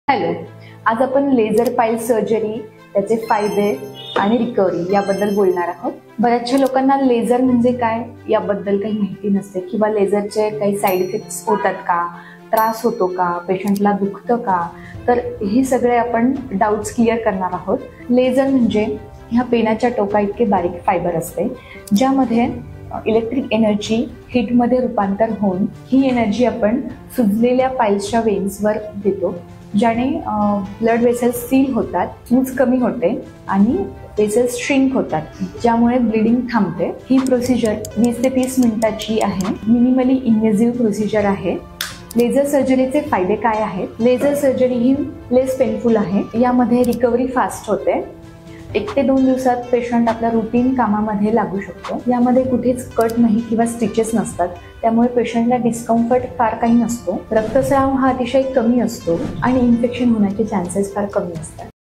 Hello, आज आपण laser पाईल सर्जरी, त्याचे फायदे आणि रिकव्हरी याबद्दल बोलणार आहोत. बऱ्याचशा लोकांना लेझर म्हणजे काय याबद्दल काही माहिती नसते किंवा लेझरचे काही साईड इफेक्ट्स होतात का, त्रास होतो का, पेशंटला दुखतं का, तर हे सगळे आपण डाऊट्स क्लिअर करणार आहोत. लेझर म्हणजे ह्या पेनाच्या टोका इतके बारीक फायबर असते ज्यामध्ये इलेक्ट्रिक एनर्जी हीटमध्ये रूपांतर होऊन ही एनर्जी आपण सुजलेल्या पाईल्सच्या वेन्सवर देतो, ज्याने ब्लड वेसल्स सील होतात, सूज कमी होते आणि वेसल्स श्रिंक होतात, ज्यामुळे ब्लिडिंग थांबते. ही प्रोसिजर 20 ते 30 मिनिटाची आहे. मिनिमली इन्व्हेसिव्ह प्रोसिजर आहे. लेझर सर्जरीचे फायदे काय आहेत? लेझर सर्जरी ही लेस पेनफुल आहे. यामध्ये रिकव्हरी फास्ट होते. 1 ते 2 दिवसात पेशंट आपल्या रुटीन कामामध्ये लागू शकतो. यामध्ये कुठेच कट नाही किंवा स्टिचेस नसतात, त्यामुळे पेशंटला डिस्कम्फर्ट फार काही नसतो. रक्तस्राव हा अतिशय कमी असतो आणि इन्फेक्शन होण्याचे चान्सेस फार कमी असतात.